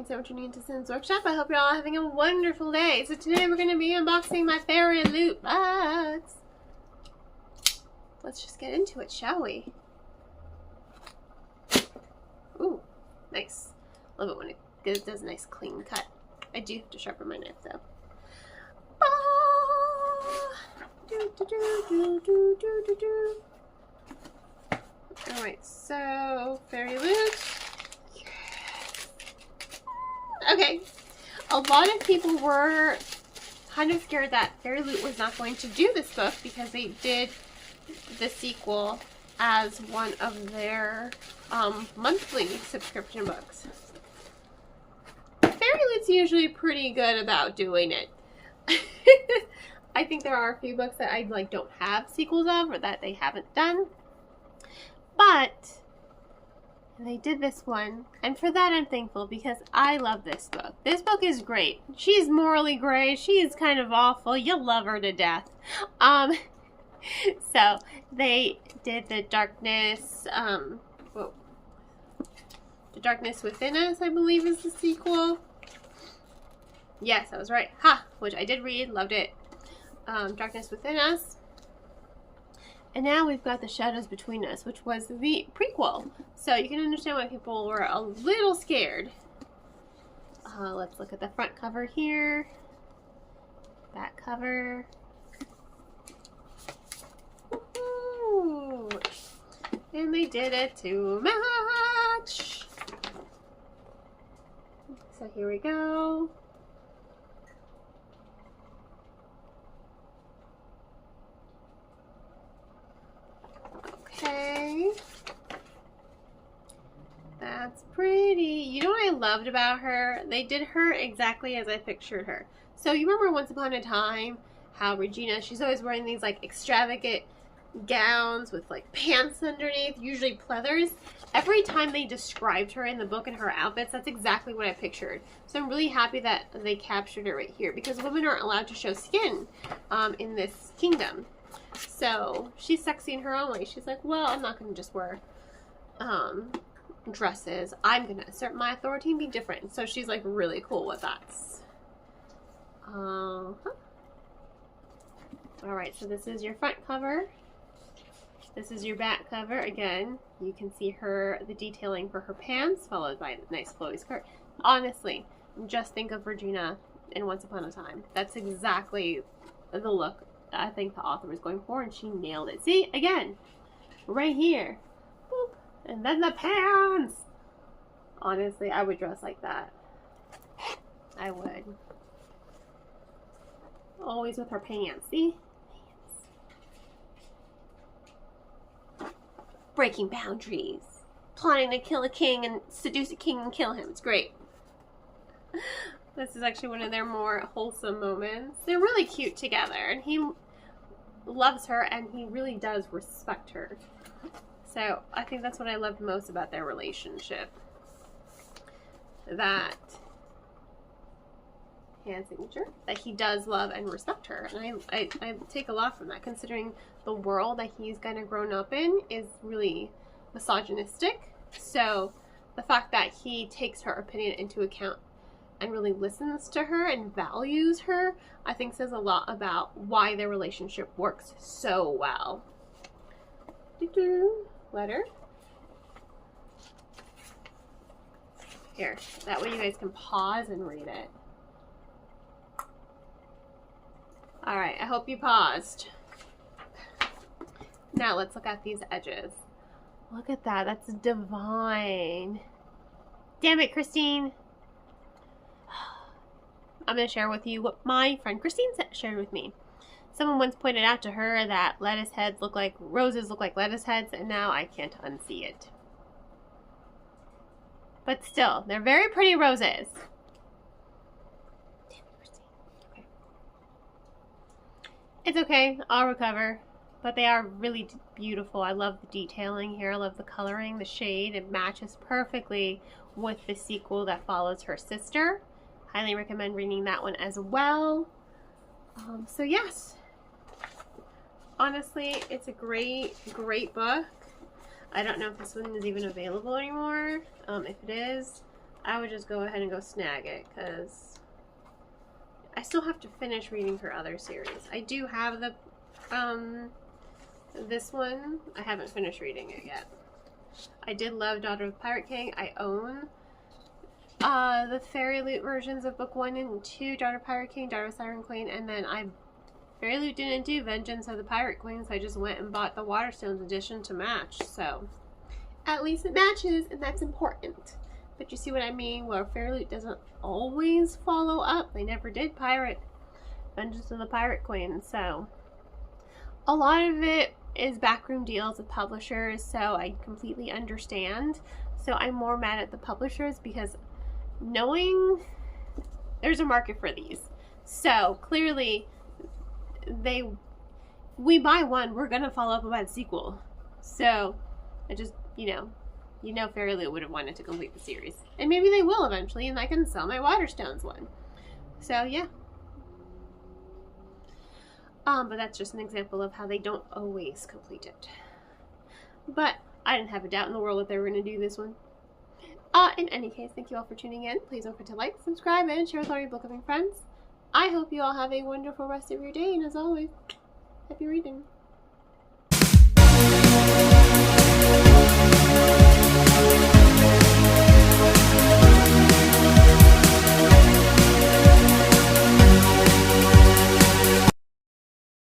and so tuning into Sin's Workshop. I hope you're all having a wonderful day. So today we're going to be unboxing my Fairy Loot box. Let's just get into it, shall we? Ooh, nice. Love it when it does a nice clean cut. I do have to sharpen my knife though. Alright, so FairyLoot's. Okay, a lot of people were kind of scared that FairyLoot was not going to do this book because they did the sequel as one of their monthly subscription books. FairyLoot's usually pretty good about doing it. I think there are a few books that I don't have sequels of or that they haven't done. But they did this one, and for that I'm thankful because I love this book. This book is great. She's morally gray. She is kind of awful. You'll love her to death. So they did the Darkness, The Darkness Within Us, I believe, is the sequel. Yes, I was right. Ha! Which I did read, loved it. Darkness Within Us. And now we've got The Shadows Between Us, which was the prequel. So you can understand why people were a little scared. Let's look at the front cover here. Back cover. Ooh. And they did it to match. So here we go. Okay, that's pretty. You know what I loved about her? They did her exactly as I pictured her. So you remember Once Upon a Time how Regina, she's always wearing these extravagant gowns with pants underneath, usually pleathers. Every time they described her in the book and her outfits, that's exactly what I pictured. So I'm really happy that they captured her right here because women aren't allowed to show skin in this kingdom. So she's sexy in her own way. She's like, well, I'm not going to just wear dresses. I'm going to assert my authority and be different. So she's really cool with that. Alright, so this is your front cover. This is your back cover. Again, you can see the detailing for her pants, followed by a nice flowy skirt. Honestly, just think of Regina in Once Upon a Time. That's exactly the look I think the author was going for, and she nailed it. See, again, right here. Boop. And then the pants. Honestly, I would dress like that. I would. Always with her pants. See? Pants. Breaking boundaries. Plotting to kill a king and seduce a king and kill him. It's great. This is actually one of their more wholesome moments. They're really cute together, and he loves her and he really does respect her. So I think that's what I loved most about their relationship. That hand signature, that he does love and respect her. And I take a lot from that, considering the world that he's kind of grown up in is really misogynistic. So the fact that he takes her opinion into account and really listens to her and values her, I think says a lot about why their relationship works so well. Letter. Here, that way you guys can pause and read it. Alright, I hope you paused. Now let's look at these edges. Look at that, that's divine. Damn it, Christine. I'm going to share with you what my friend Christine shared with me. Someone once pointed out to her that roses look like lettuce heads, and now I can't unsee it. But still, they're very pretty roses. Damn it, Christine. Okay. It's okay, I'll recover. But they are really beautiful. I love the detailing here. I love the coloring, the shade. It matches perfectly with the sequel that follows her sister. Highly recommend reading that one as well. So yes, honestly, it's a great book. I don't know if this one is even available anymore. If it is, I would just go ahead and go snag it, because I still have to finish reading her other series. I do have the, this one. I haven't finished reading it yet. I did love Daughter of the Pirate King. I own the FairyLoot versions of book 1 and 2, Daughter of Pirate King, Daughter of Siren Queen, and then FairyLoot didn't do Vengeance of the Pirate Queen, so I just went and bought the Waterstones edition to match, so at least it matches, and that's important. But you see what I mean, where FairyLoot doesn't always follow up. They never did Vengeance of the Pirate Queen, so a lot of it is backroom deals with publishers, so I completely understand. So I'm more mad at the publishers, because knowing there's a market for these, so clearly we buy one, we're gonna follow up about a sequel. So I just, you know FairyLoot would have wanted to complete the series, and maybe they will eventually, and I can sell my Waterstones one. So yeah. But that's just an example of how they don't always complete it. But I didn't have a doubt in the world that they were going to do this one. In any case, thank you all for tuning in. Please don't forget to like, subscribe, and share with all your book loving friends. I hope you all have a wonderful rest of your day, and as always, happy reading.